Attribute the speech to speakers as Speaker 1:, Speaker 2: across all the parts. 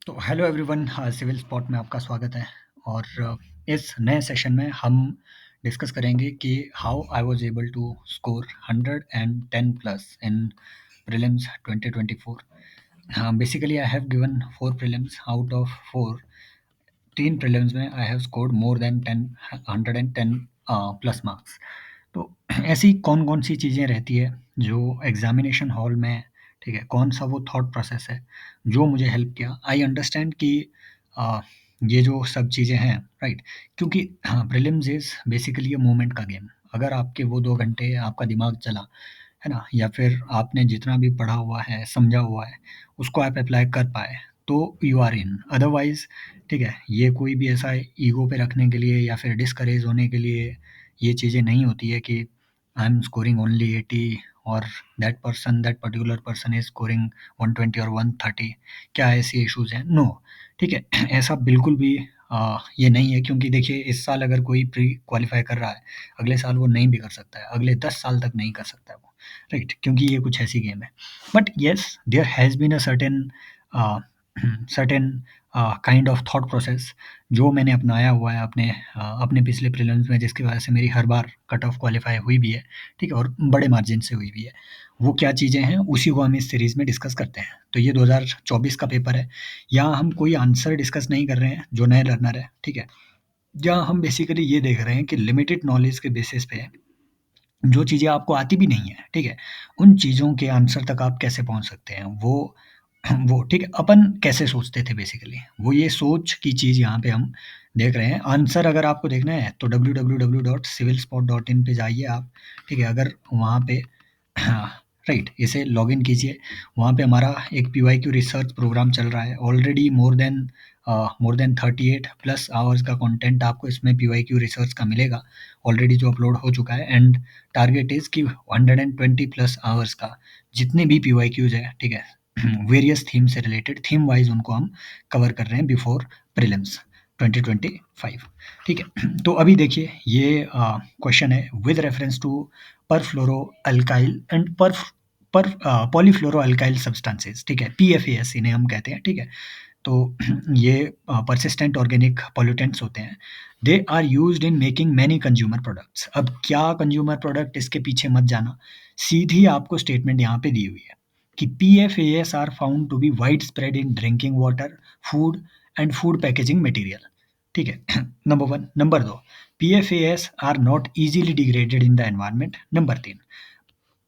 Speaker 1: तो hello everyone, civil spot में आपका स्वागत है। और इस नए सेशन में हम डिस्कस करेंगे कि how I was able to score 110 plus in prelims 2024। Basically I have given 4 prelims out of 4। 3 prelims में I have scored more than 110 plus marks. तो ऐसी कौन-कौन सी चीज़ें रहती है जो एग्ज़ामिनेशन हॉल में, ठीक है, कौन-सा वो थॉट प्रोसेस है जो मुझे हेल्प किया। आई अंडरस्टैंड कि अ, ये जो सब चीज़ें हैं, राइट? क्योंकि हाँ, prelims is basically a moment का गेम। अगर आपके वो 2 घंटे आपका दिमाग चला, है ना? या फिर आपने जितना भी पढ़ा हुआ है, समझा हुआ है, उसको आप अप्लाई कर पाए, तो यू आर इन। अदरवाइज़, ठीक है, ये कोई भी ऐसा ईगो पे रखने के लिए या फिर डिस्करेज होने के लिए ये चीज़ें नहीं होती है कि आई एम स्कोरिंग ओनली 80 और that particular person is scoring 120 और 130। क्या ऐसे इश्यूज़ हैं? नो, ठीक है। ऐसा बिल्कुल भी ये नहीं है, क्योंकि देखिए इस साल अगर कोई प्री क्वालीफाई कर रहा है, अगले साल वो नहीं भी कर सकता है, अगले 10 साल तक नहीं कर सकता है वो, राइट? क्योंकि ये कुछ ऐसी गेम है। But yes, there has been a certain uh, certain kind of thought process जो मैंने अपनाया हुआ है अपने पिछले प्रीलिम्स में, जिसकी वजह से मेरी हर बार कट ऑफ क्वालीफाई हुई भी है, ठीक है? और बड़े मार्जिन से हुई भी है। वो क्या चीज़ें हैं, उसी को हम इस सीरीज़ में डिस्कस करते हैं। तो ये 2024 का पेपर है। यहाँ हम कोई आंसर डिस्कस नहीं कर रहे हैं जो नए लर्नर है, ठीक है? यहाँ हम बेसिकली ये देख रहे हैं कि लिमिटेड नॉलेज के बेसिस पे जो चीज़ें आपको आती भी नहीं है, ठीक है? उन चीज़ों के आंसर तक आप कैसे पहुँच सकते हैं, वो ठीक है, अपन कैसे सोचते थे बेसिकली, वो ये सोच की चीज़ यहाँ पे हम देख रहे हैं। आंसर अगर आपको देखना है तो www.civilspot.in पे जाइए आप, ठीक है? अगर वहाँ पे हाँ, राइट, इसे लॉगिन कीजिए। वहाँ पे हमारा एक पीवाईक्यू रिसर्च प्रोग्राम चल रहा है। Already more than 38 plus hours का कंटेंट आपको इसमें पीवाईक्यू रिसर्च का मिलेगा, ऑलरेडी जो अपलोड हो चुका है। एंड टारगेट इज़ कि 120 प्लस आवर्स का जितने भी पीवाईक्यूज़ है, ठीक है? वेरियस थीम से रिलेटेड, थीम वाइज़ उनको हम कवर कर रहे हैं बिफोर प्रीलिम्स 2025, ठीक है? तो अभी देखिए ये क्वेश्चन है with reference to perfluoroalkyl and polyfluoroalkyl substances, ठीक है? पीएफएस इन्हें हम कहते हैं, ठीक है? तो ये परसिस्टेंट ऑर्गेनिक पॉल्यूटेंट्स होते हैं। They are used in making many consumer products. अब क्या कंज्यूमर प्रोडक्ट, इसके पीछे मत जाना, सीधी आपको स्टेटमेंट यहाँ पे दी हुई है कि PFS are found to be wide spread in drinking water, food and food packaging material, ठीक है? Number 1। Number 2, PFS are not easily degraded in the environment. Number 3,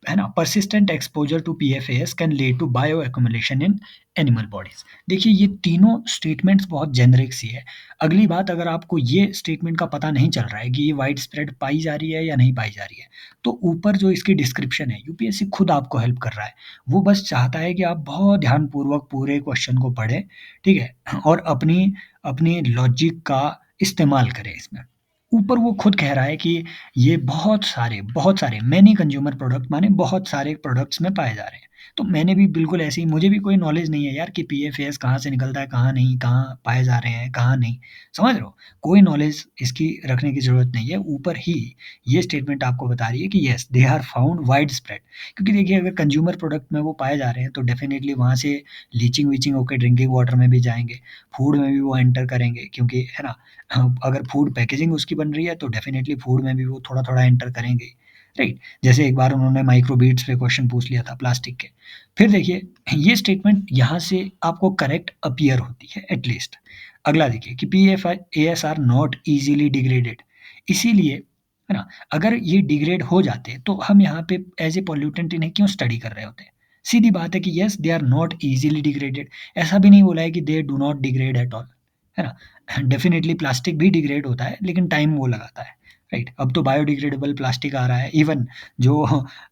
Speaker 1: है ना, persistent exposure to PFS can lead to bioaccumulation in animal bodies. देखिए ये तीनों statements बहुत generic सी है। अगली बात, अगर आपको ये स्टेटमेंट का पता नहीं चल रहा है कि ये वाइड स्प्रेड पाई जा रही है या नहीं पाई जा रही है, तो ऊपर जो इसकी डिस्क्रिप्शन है, यूपीएससी खुद आपको हेल्प कर रहा है। वो बस चाहता है कि आप बहुत ध्यानपूर्वक पूरे क्वेश्चन को पढ़ें, ठीक है? और अपनी अपनी लॉजिक का इस्तेमाल करें इसमें। ऊपर वो खुद कह रहा है कि ये बहुत सारे मैनी कंज्यूमर प्रोडक्ट माने बहुत सारे प्रोडक्ट्स में पाए जा रहे हैं। तो मैंने भी बिल्कुल ऐसे ही, मुझे भी कोई नॉलेज नहीं है यार कि पीएफएस कहाँ से निकलता है, कहाँ नहीं, कहाँ पाए जा रहे हैं, कहाँ नहीं। समझ रहे हो? कोई नॉलेज इसकी रखने की ज़रूरत नहीं है। ऊपर ही ये स्टेटमेंट आपको बता रही है कि yes they are found wide spread. क्योंकि देखिए अगर कंज्यूमर प्रोडक्ट में वो पाए जा रहे हैं तो डेफ़िनिटली वहाँ से लीचिंग-वीचिंग होके ड्रिंकिंग वाटर में भी जाएँगे, फूड में भी वो एंटर करेंगे, क्योंकि है ना? हाँ, अगर फूड पैकेजिंग उसकी बन रही है तो डेफ़िनेटली फूड में भी वो थोड़ा-थोड़ा एंटर करेंगे, राइट? जैसे एक बार उन्होंने माइक्रो बीड्स पे क्वेश्चन पूछ लिया था प्लास्टिक के। फिर देखिए ये स्टेटमेंट यहाँ से आपको करेक्ट अपीयर होती है एट लीस्ट। अगला देखिए कि PFS are not easily degraded, इसीलिए, है ना? अगर ये डिग्रेड हो जाते तो हम यहाँ पे एज़ ए पॉल्यूटेंट इन्हें क्यों स्टडी कर रहे होते? सीधी बात है कि yes they are not easily degraded. ऐसा भी नहीं बोला है कि they do not degrade at all, है ना? डेफ़िनेटली प्लास्टिक भी डिग्रेड होता है, लेकिन टाइम वो लगाता है, राइट? अब तो बायोडिग्रेडेबल प्लास्टिक आ रहा है। इवन जो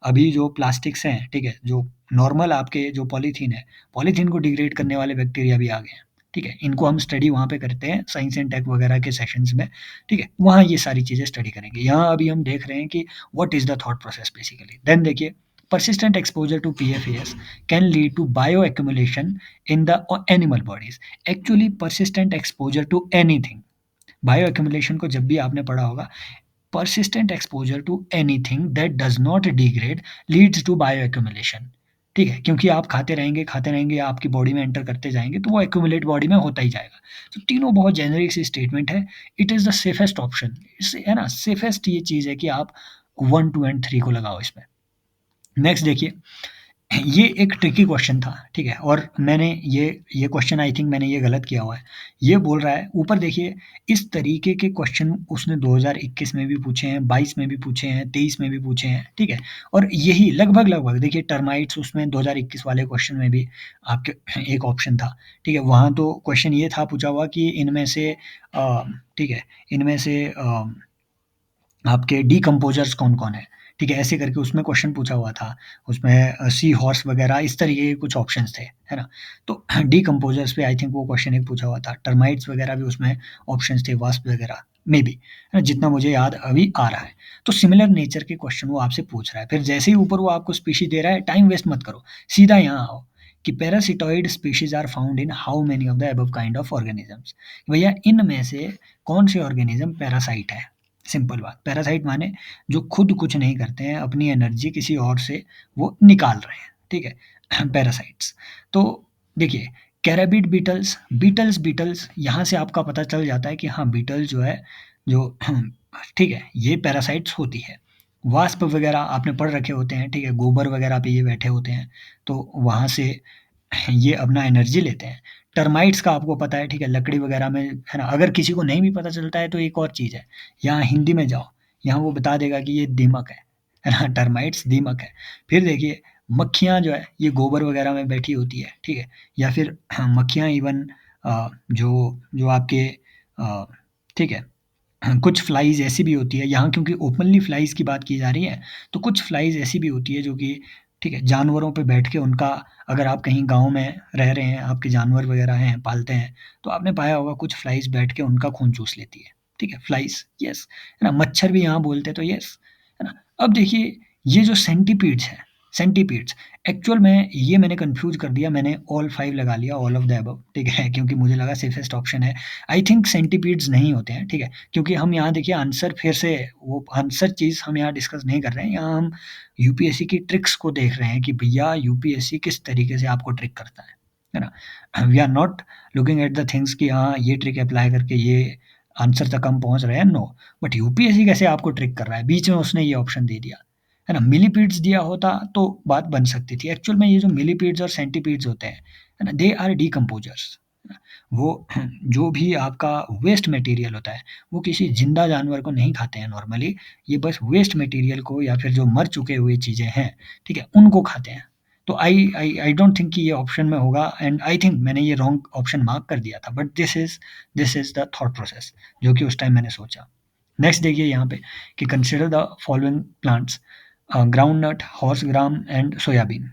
Speaker 1: अभी जो प्लास्टिक्स हैं, ठीक है? जो नॉर्मल आपके जो पॉलीथीन है, पॉलीथीन को डिग्रेड करने वाले बैक्टीरिया भी आ गए हैं, ठीक है? इनको हम स्टडी वहाँ पे करते हैं साइंस एंड टेक वगैरह के सेशंस में, ठीक है? वहाँ ये सारी चीज़ें स्टडी करेंगे। यहाँ अभी हम देख रहे हैं कि what is the thought process basically. Then देखिए, persistent exposure to PFAS can lead to bioaccumulation in the animal bodies. Actually, persistent exposure to anything, bio accumulation को जब भी आपने पढ़ा होगा, persistent exposure to anything that does not degrade leads to bio accumulation, ठीक है? क्योंकि आप खाते रहेंगे, आपकी बॉडी में एंटर करते जाएँगे, तो वो एक्यूमुलेट बॉडी में होता ही जाएगा। तो तीनों बहुत जेनेरिक सी स्टेटमेंट है। It is the safest option. इससे है ना, सेफेस्ट ये चीज़ है कि आप 1, 2 एंड 3 को लगाओ इसमें। नेक्स्ट देखिए, ये एक ट्रिकी क्वेश्चन था, ठीक है? और मैंने ये क्वेश्चन आई थिंक मैंने ये गलत किया हुआ है। ये बोल रहा है ऊपर देखिए, इस तरीके के क्वेश्चन उसने 2021 में भी पूछे हैं, 22 में भी पूछे हैं, 23 में भी पूछे हैं, ठीक है? और यही लगभग-लगभग देखिए टर्माइट्स उसमें 2021 वाले क्वेश्चन में भी आपके एक ऑप्शन था, ठीक है? वहाँ तो क्वेश्चन ये था पूछा हुआ कि इनमें से ठीक है, इनमें से आपके डिकम्पोज़र्स कौन-कौन हैं? ठीक है, ऐसे करके उसमें क्वेश्चन पूछा हुआ था। उसमें सी हॉर्स वगैरह इस तरीके के कुछ ऑप्शंस थे, है ना? तो डिकम्पोज़र्स पे आई थिंक वो क्वेश्चन एक पूछा हुआ था। टर्माइट्स वगैरह भी उसमें ऑप्शंस थे, वास्प वगैरह, मेबी, है ना? जितना मुझे याद अभी आ रहा है। तो सिमिलर नेचर के क्वेश्चन वो आपसे पूछ रहा है। फिर जैसे ही ऊपर वो आपको स्पीशीज़ दे रहा है, टाइम वेस्ट मत करो, सीधा यहाँ आओ कि parasitoid species are found in how many of the above kind of organisms? भैया इनमें से कौन से ऑर्गेनिज़्म पैरासाइट है? सिंपल बात। पैरासाइट माने जो खुद कुछ नहीं करते हैं, अपनी एनर्जी किसी और से वो निकाल रहे हैं, ठीक है? पैरासाइट्स। तो देखिए, कैराबिड बीटल्स, बीटल्स यहाँ से आपका पता चल जाता है कि हाँ, बीटल जो है, जो ठीक है, ये पैरासाइट्स होती है। वास्प वगैरह आपने पढ़ रखे होते हैं, ठीक है? गोबर वगैरह पे ये बैठे होते हैं, तो वहाँ से ये अपना एनर्जी लेते हैं। टर्माइट्स का आपको पता है, ठीक है? लकड़ी वगैरह में, है ना? अगर किसी को नहीं भी पता चलता है तो एक और चीज़ है, यहाँ हिंदी में जाओ, यहाँ वो बता देगा कि ये दीमक है ना? टर्माइट्स दीमक है। फिर देखिए, मक्खियाँ जो है ये गोबर वगैरह में बैठी होती है, ठीक है? या फिर मक्खियाँ इवन जो जो आपके ठीक है, कुछ फ्लाइज़ ऐसी भी होती है, यहाँ क्योंकि ओपनली फ्लाइज़ की बात की जा रही है, तो कुछ फ्लाइज़ ऐसी भी होती है जो कि, ठीक है, जानवरों पे बैठ के उनका, अगर आप कहीं गाँव में रह रहे हैं, आपके जानवर वगैरह हैं, पालते हैं, तो आपने पाया होगा कुछ फ्लाइज़ बैठ के उनका खून चूस लेती है, ठीक है? फ्लाइज़, यस, है ना? मच्छर भी यहाँ बोलते हैं तो यस, है ना? अब देखिए, ये जो सेंटीपीड्स हैं, सेंटीपीड्स, एक्चुअल में ये मैंने कन्फ्यूज़ कर दिया, मैंने ऑल 5 लगा लिया, ऑल ऑफ द अबव, ठीक है? क्योंकि मुझे लगा सेफेस्ट ऑप्शन है। आई थिंक सेंटीपीड्स नहीं होते हैं, ठीक है? क्योंकि हम यहाँ देखिए आंसर फिर से वो आंसर चीज़ हम यहाँ डिस्कस नहीं कर रहे हैं, यहाँ हम यूपीएससी की ट्रिक्स को देख रहे हैं कि भैया यूपीएससी किस तरीके से आपको ट्रिक करता है ना? We are not looking at the things कि हाँ, ये ट्रिक अप्लाई करके ये आंसर तक हम पहुँच रहे हैं, नो। बट यूपीएससी कैसे आपको ट्रिक कर रहा है, बीच में उसने ये ऑप्शन दे दिया, है ना? मिलीपीड्स दिया होता तो बात बन सकती थी। एक्चुअल में ये जो मिलीपीड्स और सेंटीपीड्स होते हैं, है ना? They are decomposers. वो जो भी आपका वेस्ट मटेरियल होता है, वो किसी ज़िंदा जानवर को नहीं खाते हैं नॉर्मली, ये बस वेस्ट मटेरियल को या फिर जो मर चुके हुए चीज़ें हैं, ठीक है? उनको खाते हैं। तो आई डोंट थिंक कि ये ऑप्शन में होगा, एंड आई थिंक मैंने ये रॉन्ग ऑप्शन मार्क कर दिया था, but this is the thought process जो कि उस टाइम मैंने सोचा। नेक्स्ट देखिए यहाँ पे कि consider the following plants, groundnut, horse gram and soybean,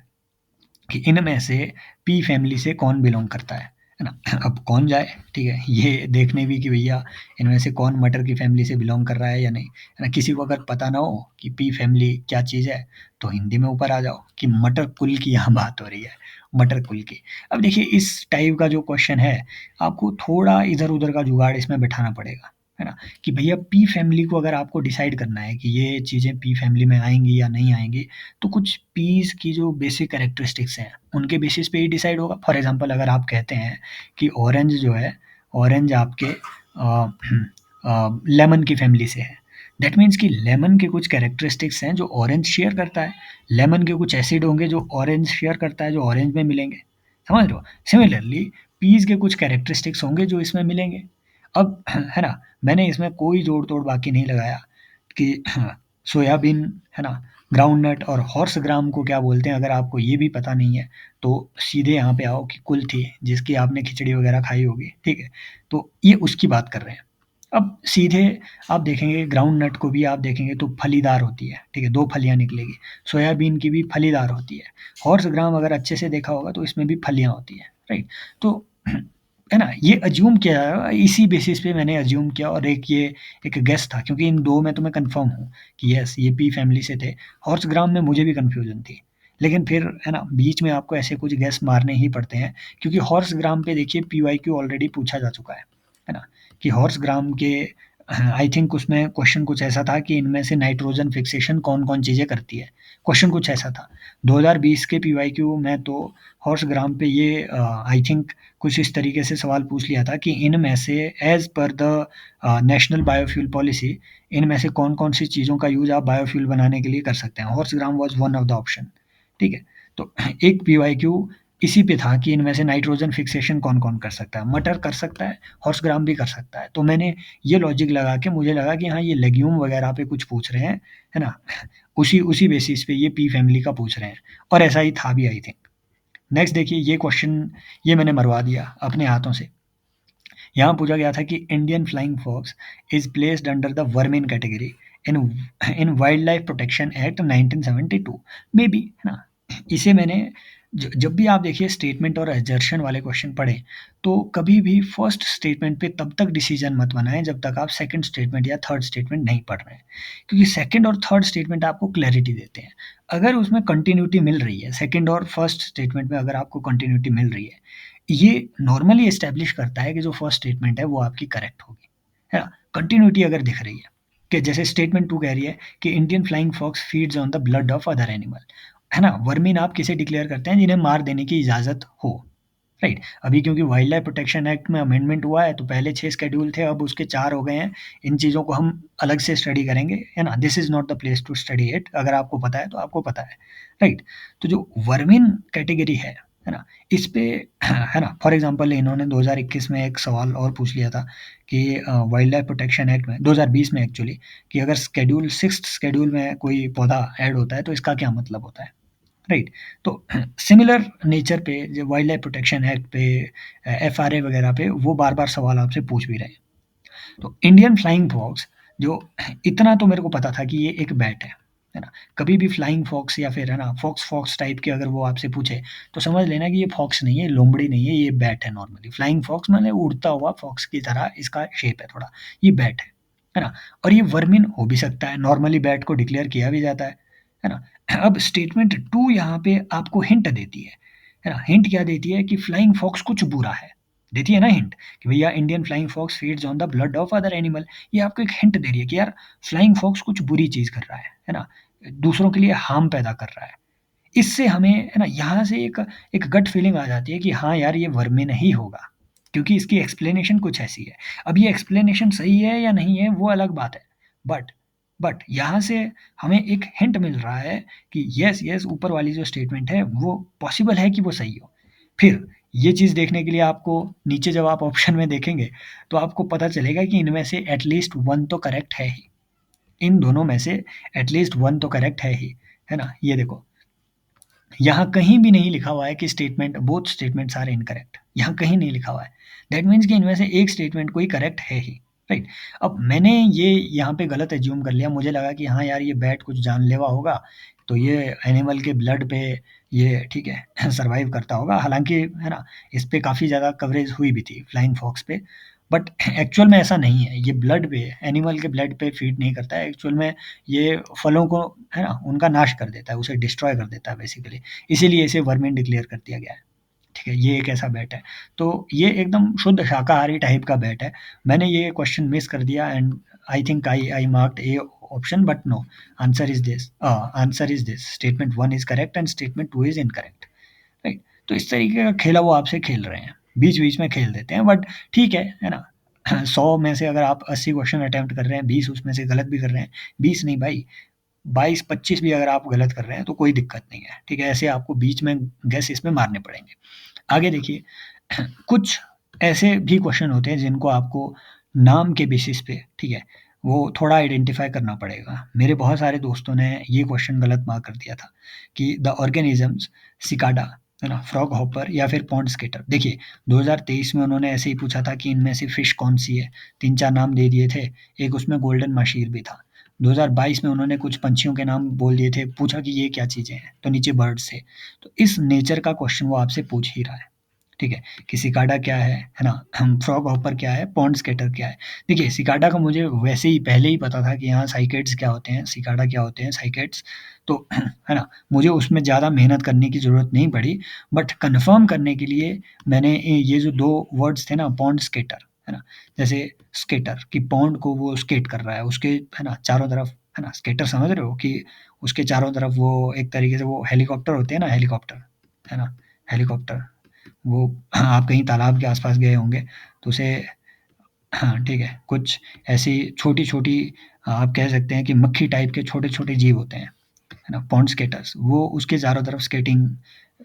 Speaker 1: कि इनमें से पी फैमिली से कौन बिलॉन्ग करता है ना? अब कौन जाए, ठीक है, ये देखने भी कि भैया इनमें से कौन मटर की फैमिली से बिलॉन्ग कर रहा है या नहीं, है ना? किसी को अगर पता ना हो कि पी फैमिली क्या चीज़ है, तो हिंदी में ऊपर आ जाओ कि मटर कुल की यहाँ बात हो रही है, मटर कुल की। अब देखिए इस टाइप का जो क्वेश्चन है, आपको थोड़ा इधर-उधर का जुगाड़ इसमें बैठाना पड़ेगा, है ना? कि भैया पी फैमिली को अगर आपको डिसाइड करना है कि ये चीज़ें पी फैमिली में आएँगी या नहीं आएँगी, तो कुछ पीस की जो बेसिक कैरेक्टरिस्टिक्स हैं, उनके बेसिस पे ही डिसाइड होगा। फॉर एग्ज़ाम्पल अगर आप कहते हैं कि ऑरेंज जो है, ऑरेंज आपके लेमन की फैमिली से है, दैट मीन्स कि लेमन के कुछ कैरेक्टरिस्टिक्स हैं जो ऑरेंज शेयर करता है, लेमन के कुछ एसिड होंगे जो ऑरेंज शेयर करता है, जो ऑरेंज में मिलेंगे, समझ रहे हो? सिमिलरली पीस के कुछ कैरेक्टरिस्टिक्स होंगे जो इसमें मिलेंगे। अब है ना, मैंने इसमें कोई जोड़-तोड़ बाकी नहीं लगाया कि सोयाबीन, है ना, ग्राउंडनट और हॉर्स ग्राम को क्या बोलते हैं, अगर आपको ये भी पता नहीं है, तो सीधे यहाँ पे आओ कि कुल्थी, जिसकी आपने खिचड़ी वगैरह खाई होगी, ठीक है? तो ये उसकी बात कर रहे हैं। अब सीधे आप देखेंगे ग्राउंडनट को भी आप देखेंगे तो फलीदार होती है, ठीक है? 2 फलियाँ निकलेगी। सोयाबीन की भी फलीदार होती है। हॉर्स ग्राम अगर अच्छे से देखा होगा तो इसमें भी फलियाँ होती हैं, राइट? तो है ना, ये अज़्यूम किया, इसी बेसिस पे मैंने अज़्यूम किया, और एक गेस था क्योंकि इन 2 में तो मैं कन्फर्म हूँ कि येस ये पी फैमिली से थे। हॉर्स ग्राम में मुझे भी कन्फ्यूज़न थी। लेकिन फिर है ना, बीच में आपको ऐसे कुछ गेस मारने ही पड़ते हैं क्योंकि हॉर्स ग्राम पे देखिए पीवाईक्यू ऑलरेडी पूछा जा चुका है ना? कि हॉर्स ग्राम के आई थिंक उसमें क्वेश्चन कुछ ऐसा था कि इनमें से नाइट्रोजन फिक्सेशन कौन-कौन चीज़ें करती है। क्वेश्चन कुछ ऐसा था। 2020 के पीवाईक्यू में तो हॉर्स ग्राम पे ये आई थिंक कुछ इस तरीके से सवाल पूछ लिया था कि इनमें से as per the national biofuel policy इनमें से कौन-कौन सी चीज़ों का यूज़ आप बायोफ्यूल बनाने के लिए कर सकते हैं। Horse gram was one of the option, ठीक है? तो एक पीवाईक्यू इसी पे था कि इनमें से नाइट्रोजन फिक्सेशन कौन-कौन कर सकता है। मटर कर सकता है, हॉर्स ग्राम भी कर सकता है। तो मैंने ये लॉजिक लगा के मुझे लगा कि हाँ, ये लेग्यूम वगैरह पे कुछ पूछ रहे हैं, है ना? उसी उसी बेसिस पे ये पी फैमिली का पूछ रहे हैं और ऐसा ही था भी आई थिंक। नेक्स्ट देखिए ये क्वेश्चन ये मैंने मरवा दिया अपने हाथों से। यहाँ पूछा गया था कि Indian flying fox is placed under the vermin category in in wild life protection act 1972 may be, है ना? इसे मैंने जब भी आप देखिए स्टेटमेंट और एजर्शन वाले क्वेश्चन पढ़ें तो कभी भी फर्स्ट स्टेटमेंट पे तब तक डिसीजन मत बनाएं जब तक आप सेकंड स्टेटमेंट या थर्ड स्टेटमेंट नहीं पढ़ रहे हैं, क्योंकि सेकंड और थर्ड स्टेटमेंट आपको क्लैरिटी देते हैं। अगर उसमें कंटिन्यूटी मिल रही है, सेकंड और फर्स्ट स्टेटमेंट में अगर आपको कंटिन्यूटी मिल रही है, ये नॉर्मली एस्टैब्लिश करता है कि जो फर्स्ट स्टेटमेंट है वो आपकी करेक्ट होगी, है ना? कंटिन्यूटी अगर दिख रही है कि जैसे स्टेटमेंट 2 कह रही है कि Indian flying fox feeds on the blood of other animal, है ना? वर्मीन आप किसे डिक्लेयर करते हैं? जिन्हें मार देने की इजाज़त हो, राइट? अभी क्योंकि वाइल्ड लाइफ प्रोटेक्शन एक्ट में अमेंडमेंट हुआ है तो पहले 6 शेड्यूल थे, अब उसके 4 हो गए हैं। इन चीज़ों को हम अलग से स्टडी करेंगे, है ना? This is not the place to study it. अगर आपको पता है तो आपको पता है, राइट? तो जो वर्मिन कैटेगरी है ना? इस पे है ना? फॉर एग्ज़ाम्पल इन्होंने 2021 में एक सवाल और पूछ लिया था कि वाइल्ड लाइफ प्रोटेक्शन एक्ट में 2020 में एक्चुअली कि अगर शेड्यूल 6th शेड्यूल में कोई पौधा ऐड होता है तो इसका क्या मतलब होता है? राइट? तो सिमिलर नेचर पे जो वाइल्ड लाइफ प्रोटेक्शन एक्ट पे एफआरए वगैरह पे वो बार-बार सवाल आपसे पूछ भी रहे हैं। तो इंडियन फ्लाइंग फॉक्स जो इतना तो मेरे को पता था कि ये एक बैट है ना? कभी भी फ्लाइंग फॉक्स या फिर है ना फॉक्स फॉक्स टाइप के अगर वो आपसे पूछे तो समझ लेना कि ये फॉक्स नहीं है, लोमड़ी नहीं है, ये बैट है नॉर्मली। फ्लाइंग फॉक्स माने उड़ता हुआ फॉक्स की तरह इसका शेप है थोड़ा, ये बैट है ना? और ये वर्मिन हो भी सकता है, नॉर्मली बैट को डिक्लेयर किया भी जाता है ना? अब स्टेटमेंट 2 यहाँ पे आपको हिंट देती है ना? हिंट क्या देती है कि फ्लाइंग फॉक्स कुछ बुरा है, देती है ना हिंट कि भैया Indian flying fox feeds on the blood of other animal. ये आपको एक हिंट दे रही है कि यार फ्लाइंग फॉक्स कुछ बुरी चीज़ कर रहा है ना? दूसरों के लिए हार्म पैदा कर रहा है। इससे हमें है ना यहाँ से एक एक गट फीलिंग आ जाती है कि हाँ यार ये वर्मिन ही होगा, क्योंकि इसकी एक्सप्लेनेशन कुछ ऐसी है। अब ये एक्सप्लेनेशन सही है या नहीं है वो अलग बात है। बट बट यहाँ से हमें एक हिंट मिल रहा है कि यस यस ऊपर वाली जो स्टेटमेंट है वो पॉसिबल है कि वो सही हो। फिर ये चीज़ देखने के लिए आपको नीचे जब आप ऑप्शन में देखेंगे तो आपको पता चलेगा कि इनमें से एटलीस्ट वन तो करेक्ट है ही। इन दोनों में से एटलीस्ट वन तो करेक्ट है ही, है ना? ये देखो, यहाँ कहीं भी नहीं लिखा हुआ है कि statement both statements are incorrect, यहाँ कहीं नहीं लिखा हुआ है। दैट मीन्स कि इनमें से एक स्टेटमेंट कोई करेक्ट है ही, राइट? अब मैंने ये यहाँ पे गलत एज्यूम कर लिया, मुझे लगा कि हाँ यार ये बैट कुछ जानलेवा होगा, तो ये एनिमल के ब्लड पे ये ठीक है सर्वाइव करता होगा। हालाँकि है ना, इस पे काफ़ी ज़्यादा कवरेज हुई भी थी फ्लाइंग फॉक्स पे, बट एक्चुअल में ऐसा नहीं है। ये ब्लड पे एनिमल के ब्लड पे फ़ीड नहीं करता है, एक्चुअल में ये फलों को है ना, उनका नाश कर देता है, उसे डिस्ट्रॉय कर देता है बेसिकली। इसीलिए इसे वर्मिन डिक्लेयर कर दिया गया है। ठीक है, ये एक ऐसा बैट है। तो ये एकदम शुद्ध शाकाहारी टाइप का बैट है। मैंने ये क्वेश्चन मिस कर दिया and I think I marked a option but no, answer is this statement 1 is correct and statement 2 is incorrect, right? तो इस तरीके का खेला वो आपसे खेल रहे हैं। बीच-बीच में खेल देते हैं बट ठीक है ना? 100 में से अगर आप 80 क्वेश्चन अटेम्प्ट कर रहे हैं, 20 उसमें से गलत भी कर रहे हैं, 20 नहीं भाई 22-25 भी अगर आप गलत कर रहे हैं तो कोई दिक्कत नहीं है, ठीक है? ऐसे आपको बीच में गेस इसमें मारने पड़ेंगे। आगे देखिए कुछ ऐसे भी क्वेश्चन होते हैं जिनको आपको नाम के बेसिस पे, ठीक है, वो थोड़ा आइडेंटिफ़ाई करना पड़ेगा। मेरे बहुत सारे दोस्तों ने ये क्वेश्चन गलत मार्क कर दिया था कि द ऑर्गेनिज़म्स सिकाडा, है ना, फ्रॉग हॉपर या फिर पॉन्ड स्केटर। देखिए 2023 में उन्होंने ऐसे ही पूछा था कि इनमें से फिश कौन-सी है? 3-4 नाम दे दिए थे, एक उसमें गोल्डन माशीर भी था। 2022 में उन्होंने कुछ पंछियों के नाम बोल दिए थे, पूछा कि ये क्या चीज़ें हैं? तो नीचे बर्ड्स थे। तो इस नेचर का क्वेश्चन वो आपसे पूछ ही रहा है, ठीक है? कि सिकाडा क्या है ना? फ्रॉग हॉपर क्या है? पॉन्ड स्केटर क्या है? देखिए सिकाडा का मुझे वैसे ही पहले ही पता था कि हाँ, साइकेड्स क्या होते हैं, सिकाडा क्या होते हैं, साइकेड्स। तो है ना? मुझे उसमें ज़्यादा मेहनत करने की ज़रूरत नहीं पड़ी, बट कन्फर्म करने के लिए मैंने ये जो 2 वर्ड्स थे ना पॉन्ड स्केटर, है ना? जैसे स्केटर कि पॉन्ड को वो स्केट कर रहा है, उसके है ना चारों तरफ है ना स्केटर समझ रहे हो कि उसके चारों तरफ वो एक तरीके से वो हेलीकॉप्टर होते हैं ना, हेलीकॉप्टर, है ना? हेलीकॉप्टर, वो आप कहीं तालाब के आस-पास गए होंगे, तो उसे हाँ, ठीक है, कुछ ऐसी छोटी-छोटी आप कह सकते हैं कि मक्खी टाइप के छोटे-छोटे जीव होते हैं, है ना? पॉन्ड स्केटर्स, वो उसके चारों तरफ स्केटिंग,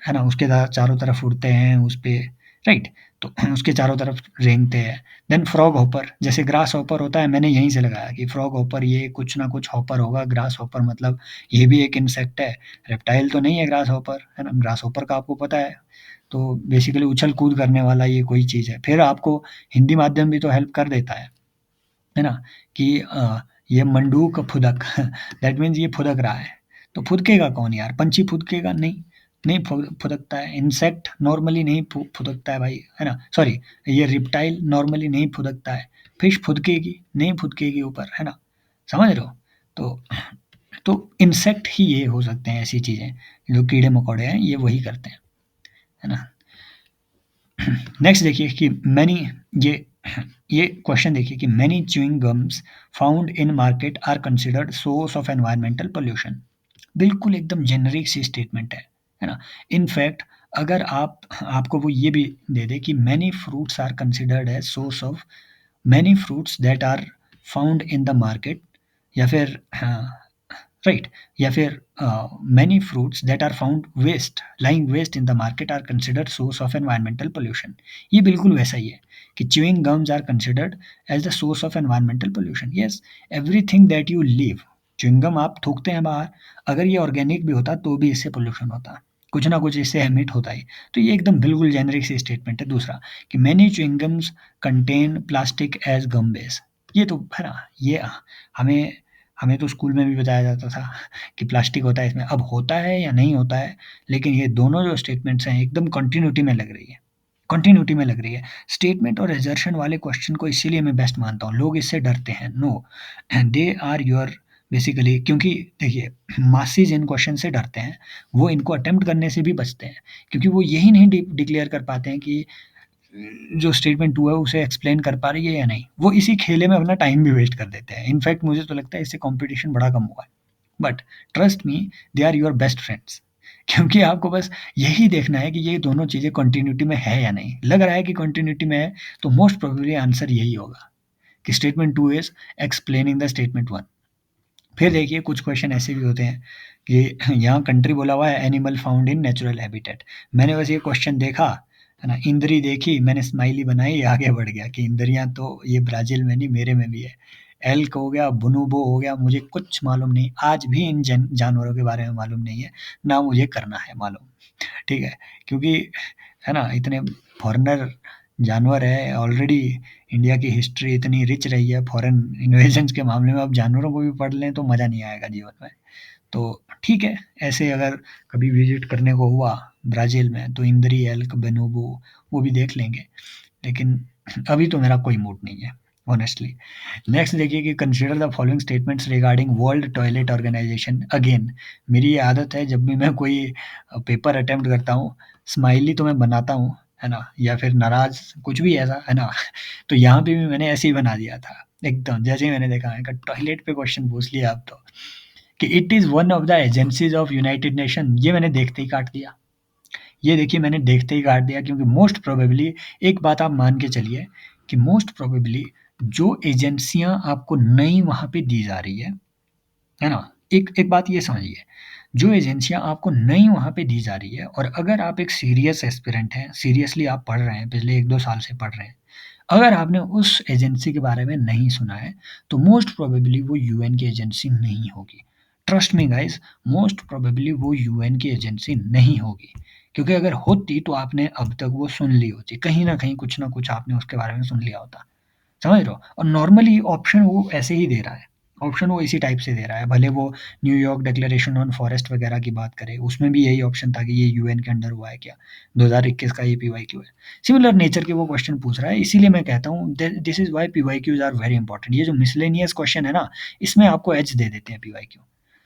Speaker 1: है ना? उसके चारों तरफ उड़ते हैं उस पे, राइट? तो उसके चारों तरफ रेंगते हैं। देन फ्रॉग हॉपर, जैसे ग्रास हॉपर होता है, मैंने यहीं से लगाया कि फ्रॉग हॉपर ये कुछ ना कुछ हॉपर होगा। ग्रास हॉपर मतलब ये भी एक इंसेक्ट है, रेप्टाइल तो नहीं है ग्रास हॉपर, है ना? ग्रास हॉपर का आपको पता है, तो बेसिकली उछल-कूद करने वाला ये कोई चीज़ है। फिर आपको हिंदी माध्यम भी तो हेल्प कर देता है ना? कि ये मंडूक फुदक दैट मीन्स ये फुदक रहा है। तो फुदकेगा कौन यार? पंछी फुदकेगा? नहीं, नहीं फुदकता है। इंसेक्ट नॉर्मली नहीं फुदकता है भाई, है ना? सॉरी, ये रिप्टाइल नॉर्मली नहीं फुदकता है। फिश फुदकेगी? नहीं फुदकेगी ऊपर, है ना? समझ रहे हो? तो इंसेक्ट ही ये हो सकते हैं ऐसी चीज़ें, जो कीड़े-मकोड़े हैं ये वही करते हैं, है ना? नेक्स्ट देखिए कि मैनी ये ये क्वेश्चन देखिए कि many chewing gums found in market are considered source of environmental pollution. बिल्कुल एकदम जेनरिक सी स्टेटमेंट है ना? इनफैक्ट अगर आप आपको वो ये भी दे दे कि many fruits are considered as source of many fruits that are found in the market, या फिर राइट, या फिर many fruits that are found waste lying waste in the market are considered source of environmental pollution. ये बिल्कुल वैसा ही है कि chewing gums are considered as the source of environmental pollution. Yes, everything that you leave, chewing gum आप थूकते हैं बाहर, अगर ये ऑर्गेनिक भी होता तो भी इससे पोल्यूशन होता, कुछ ना कुछ इससे एमिट होता ही। तो ये एकदम बिल्कुल जेनरिक सी स्टेटमेंट है। दूसरा कि many chewing gums contain plastic as gum base, ये तो है ना, ये हमें हमें तो स्कूल में भी बताया जाता था कि प्लास्टिक होता है इसमें। अब होता है या नहीं होता है, लेकिन ये दोनों जो स्टेटमेंट्स हैं एकदम कंटिन्यूटी में लग रही है, कंटिन्यूटी में लग रही है। स्टेटमेंट और एजर्शन वाले क्वेश्चन को इसीलिए मैं बेस्ट मानता हूँ, लोग इससे डरते हैं। No, they are your basically, क्योंकि देखिए मासेज इन क्वेश्चन से डरते हैं, वो इनको अटेम्प्ट करने से भी बचते हैं, क्योंकि वो यही नहीं डिक्लेयर कर पाते हैं कि जो स्टेटमेंट 2 है उसे एक्सप्लेन कर पा रही है या नहीं। वो इसी खेले में अपना टाइम भी वेस्ट कर देते हैं। इनफैक्ट मुझे तो लगता है इससे कॉम्पिटिशन बड़ा कम हुआ है। But trust me, they are your best friends, क्योंकि आपको बस यही देखना है कि ये दोनों चीज़ें कंटिन्यूटी में है या नहीं। लग रहा है कि कंटिन्यूटी में है, तो मोस्ट प्रोबेबली आंसर यही होगा कि statement 2 is explaining the statement 1। फिर देखिए कुछ क्वेश्चन ऐसे भी होते हैं कि यहाँ कंट्री बोला हुआ है animal found in natural habitat. मैंने बस ये क्वेश्चन देखा, है ना, इंद्री देखी, मैंने स्माइली बनाई, आगे बढ़ गया कि इंद्रियाँ तो ये ब्राज़ील में नहीं मेरे में भी है। एल्क हो गया, बोनोबो हो गया, मुझे कुछ मालूम नहीं। आज भी इन जानवरों के बारे में मालूम नहीं है, ना मुझे करना है मालूम। ठीक है? क्योंकि है ना, इतने फॉरेनर जानवर है ऑलरेडी। इंडिया की हिस्ट्री इतनी रिच रही है फॉरेन इन्वेजन्स के मामले में, अब जानवरों को भी पढ़ लें तो मज़ा नहीं आएगा जीवन में। तो ठीक है, ऐसे अगर कभी विजिट करने को हुआ ब्राज़ील में तो इंद्री, एल्क, बोनोबो वो भी देख लेंगे। लेकिन अभी तो मेरा कोई मूड नहीं है ऑनेस्टली। नेक्स्ट देखिए कि consider the following statements regarding World Toilet Organization. Again मेरी ये आदत है, जब भी मैं कोई पेपर अटेम्प्ट करता हूँ, स्माइली तो मैं बनाता हूँ, है ना, या फिर नाराज कुछ भी ऐसा, है ना। तो यहाँ पे भी मैंने ऐसे ही बना दिया था एकदम, जैसे ही मैंने देखा है टॉयलेट पे क्वेश्चन पूछ लिया अब तो, कि it is one of the agencies of United nation. ये मैंने देखते ही काट दिया, ये देखिए मैंने देखते ही काट दिया, क्योंकि मोस्ट प्रोबेबली एक बात आप मान के चलिए कि मोस्ट प्रोबेबली जो एजेंसियां आपको नई वहां पे दी जा रही है ना, एक एक बात ये समझिए, जो एजेंसियां आपको नई वहां पे दी जा रही है, और अगर आप एक सीरियस एस्पिरेंट हैं, सीरियसली आप पढ़ रहे हैं, पिछले 1-2 साल से पढ़ रहे हैं, अगर आपने उस एजेंसी के बारे में नहीं सुना है, तो मोस्ट प्रोबेबली वो यूएन की एजेंसी नहीं होगी। Trust me guys, most probably वो यूएन की एजेंसी नहीं होगी, क्योंकि अगर होती तो आपने अब तक वो सुन ली होती, कहीं ना कहीं कुछ ना कुछ आपने उसके बारे में सुन लिया होता। समझ रहे हो? और नॉर्मली ऑप्शन वो ऐसे ही दे रहा है, ऑप्शन वो इसी टाइप से दे रहा है। भले वो न्यूयॉर्क डिक्लेरेशन ऑन फॉरेस्ट वगैरह की बात करें, उसमें भी यही ऑप्शन था कि ये यूएन के अंडर हुआ है क्या, 2021 का ये पीवाईक्यू है। सिमिलर नेचर के वो क्वेश्चन पूछ रहा है, इसीलिए मैं कहता हूँ this is why PYQs are very important. ये जो मिसलेनियस क्वेश्चन है ना, इसमें आपको एज दे देते हैं पीवाईक्यू,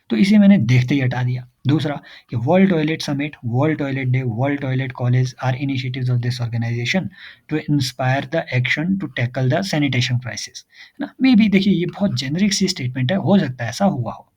Speaker 1: तो इसे मैंने देखते ही हटा दिया। दूसरा कि World Toilet Summit, World Toilet Day, World Toilet College are initiatives of this organisation to inspire the action to tackle the sanitation crisis, है ना। मे बी देखिए ये बहुत जेनरिक सी स्टेटमेंट है, हो सकता है ऐसा हुआ हो,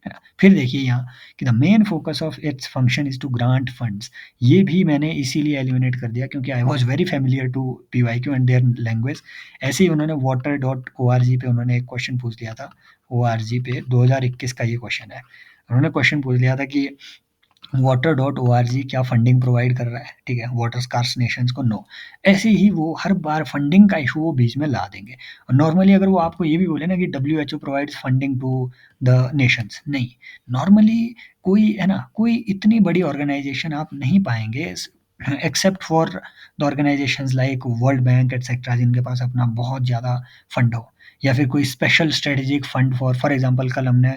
Speaker 1: है ना? फिर देखिए यहाँ कि the main focus of its function is to grant funds. ये भी मैंने इसीलिए एलिमिनेट कर दिया क्योंकि I was very familiar to PYQ and their language. ऐसे ही उन्होंने वाटर डॉट ओआरजी पे उन्होंने एक क्वेश्चन पूछ लिया था, ओआरजी पे 2021 का ये क्वेश्चन है। उन्होंने क्वेश्चन पूछ लिया था कि water dot O R G क्या फंडिंग प्रोवाइड कर रहा है, ठीक है, वाटर स्कार्स नेशंस को, नो। ऐसे ही वो हर बार फंडिंग का इशू वो बीच में ला देंगे। और नॉर्मली अगर वो आपको ये भी बोले ना कि W H O provides funding to the nations, नहीं, नॉर्मली कोई है ना, कोई इतनी बड़ी ऑर्गेनाइजेशन आप नहीं पाएंगे except for the organisations like world bank etcetera, जिनके पास अपना बहुत ज़्यादा फंड हो, या फिर कोई special strategic fund for example कल हमने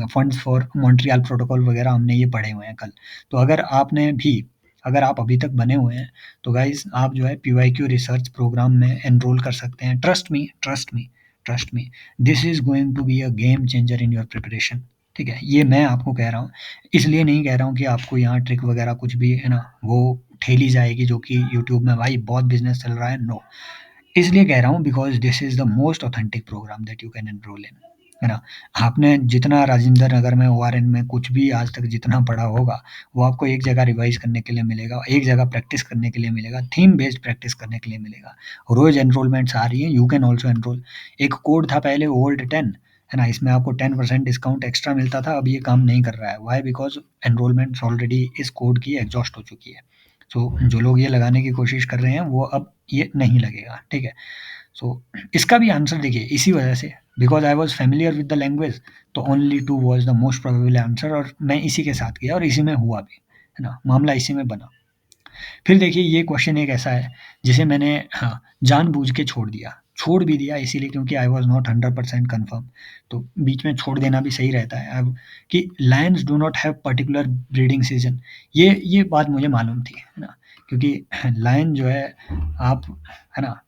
Speaker 1: फंड्स फॉर मॉन्ट्रियल प्रोटोकॉल वगैरह हमने ये पढ़े हुए हैं कल। तो अगर आप अभी तक बने हुए हैं तो गाइज आप जो है पीवाईक्यू रिसर्च प्रोग्राम में एनरोल कर सकते हैं। Trust me, this is going to be a game changer in your preparation. ठीक है, ये मैं आपको कह रहा हूँ, इसलिए नहीं कह रहा हूँ कि आपको यहाँ ट्रिक वगैरह कुछ भी है ना वो ठेली जाएगी जो कि यूट्यूब में भाई बहुत बिजनेस चल रहा है, नो। इसलिए कह रहा हूँ because this is the most authentic program that you can enroll in, है ना? आपने जितना राजेंद्र नगर में ओआरएन में कुछ भी आज तक जितना पढ़ा होगा, वो आपको एक जगह रिवाइज़ करने के लिए मिलेगा, एक जगह प्रैक्टिस करने के लिए मिलेगा, थीम बेस्ड प्रैक्टिस करने के लिए मिलेगा। रोज़ एनरोलमेंट्स आ रही हैं, यू कैन ऑल्सो एनरोल। एक कोड था पहले ओल्ड 10, है ना? इसमें आपको 10% डिस्काउंट एक्स्ट्रा मिलता था, अब ये काम नहीं कर रहा है। व्हाई? बिकॉज़ एनरोलमेंट्स ऑलरेडी इस कोड की एग्ज़ॉस्ट हो चुकी है। सो जो लोग ये लगाने की कोशिश कर रहे हैं वो अब ये नहीं लगेगा, ठीक है। सो इसका भी आंसर देखिए इसी वजह से, because I was familiar with the language, तो only two was the most probable answer, और मैं इसी के साथ गया और इसी में हुआ भी, है ना, मामला इसी में बना। फिर देखिए ये क्वेश्चन एक ऐसा है जिसे मैंने हाँ जानबूझ के छोड़ भी दिया इसीलिए क्योंकि आई वॉज नॉट 100% कन्फर्म। तो बीच में छोड़ देना भी सही रहता है अब, कि Lions do not have particular breeding season. ये बात मुझे मालूम थी, है ना, क्योंकि लायन जो है आप, है ना,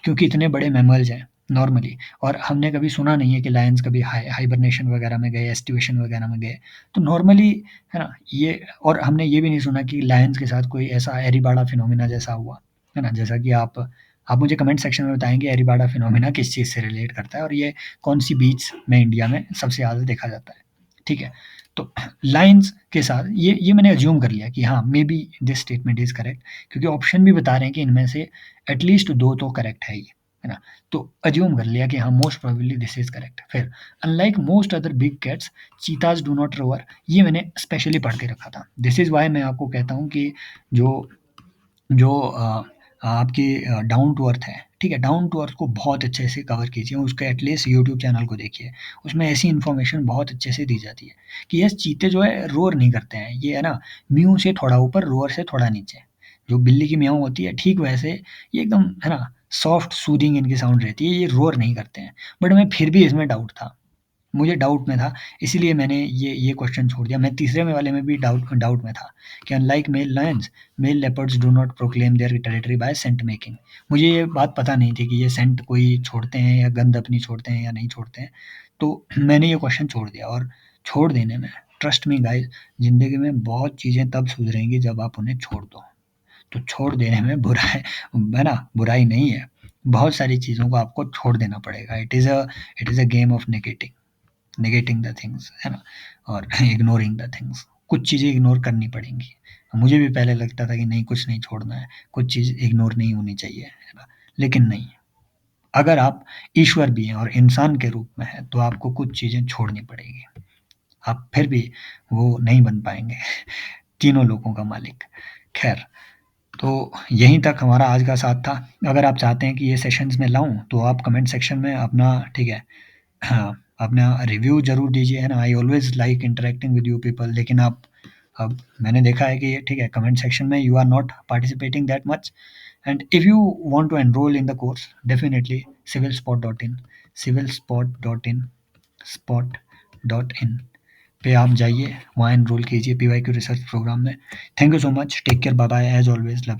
Speaker 1: क्योंकि इतने बड़े मैमल्स हैं नॉर्मली, और हमने कभी सुना नहीं है कि लायंस कभी हाइबरनेशन वगैरह में गए, एस्टिवेशन वगैरह में गए। तो नॉर्मली, है ना, ये, और हमने ये भी नहीं सुना कि लायंस के साथ कोई ऐसा एरिबाड़ा फिनोमिना जैसा हुआ, है ना, जैसा कि आप मुझे कमेंट सेक्शन में बताएंगे एरिबाड़ा फिनोमिना किस चीज़ से रिलेट करता है और ये कौन सी बीच में इंडिया में सबसे ज़्यादा देखा जाता है, ठीक है। तो लाइन्स के साथ ये मैंने अज्यूम कर लिया कि हाँ may be this statement is correct, क्योंकि ऑप्शन भी बता रहे हैं कि इनमें से एटलीस्ट दो तो करेक्ट है ही, है ना। तो अज्यूम कर लिया कि हाँ most probably this is correct. फिर unlike most other big cats, cheetahs do not roar, ये मैंने स्पेशली पढ़ के रखा था। दिस इज वाई मैं आपको कहता हूँ कि जो जो आपकी डाउन टू अर्थ है, ठीक है, डाउन टू अर्थ को बहुत अच्छे से कवर कीजिए, उसके एटलीस्ट यूट्यूब चैनल को देखिए, उसमें ऐसी इन्फॉर्मेशन बहुत अच्छे से दी जाती है कि यस चीते जो है रोअर नहीं करते हैं, ये है ना म्यू से थोड़ा ऊपर, रोअर से थोड़ा नीचे। जो बिल्ली की म्याऊं होती है ठीक वैसे ये एकदम, है ना, सॉफ्ट सूदिंग इनकी साउंड रहती है, ये रोअर नहीं करते हैं। बट मैं फिर भी इसमें डाउट था, मुझे डाउट में था, इसीलिए मैंने ये क्वेश्चन छोड़ दिया। मैं तीसरे में वाले में भी डाउट में था कि unlike male lions, male leopards do not proclaim their territory by scent making. मुझे ये बात पता नहीं थी कि ये सेंट कोई छोड़ते हैं या गंध अपनी छोड़ते हैं या नहीं छोड़ते हैं। तो मैंने ये क्वेश्चन छोड़ दिया, और छोड़ देने में, ट्रस्ट मी गाइस, ज़िंदगी में बहुत चीज़ें तब सुधरेंगी जब आप उन्हें छोड़ दो। तो छोड़ देने में है ना, बुराई नहीं है। बहुत सारी चीज़ों को आपको छोड़ देना पड़ेगा। It is a game of negating the things, है ना, और इग्नोरिंग द थिंग्स। कुछ चीज़ें इग्नोर करनी पड़ेंगी। मुझे भी पहले लगता था कि नहीं कुछ नहीं छोड़ना है, कुछ चीज़ इग्नोर नहीं होनी चाहिए, है ना, लेकिन नहीं, अगर आप ईश्वर भी हैं और इंसान के रूप में हैं तो आपको कुछ चीज़ें छोड़नी पड़ेगी, आप फिर भी वो नहीं बन पाएंगे तीनों लोगों का मालिक। खैर, तो यहीं तक हमारा आज का साथ था। अगर आप चाहते हैं कि ये सेशंस में लाऊं तो आप कमेंट सेक्शन में अपना, ठीक है, हाँ, अपना रिव्यू ज़रूर दीजिए, है ना। I always like interacting with you people, लेकिन आप, अब मैंने देखा है कि ठीक है कमेंट सेक्शन में you are not participating that much, and if you want to enrol in the course definitely civilspot.in पे आप जाइए, वहाँ एनरोल कीजिए पीवाईक्यू रिसर्च प्रोग्राम में। Thank you so much, take care, bye bye, as always love.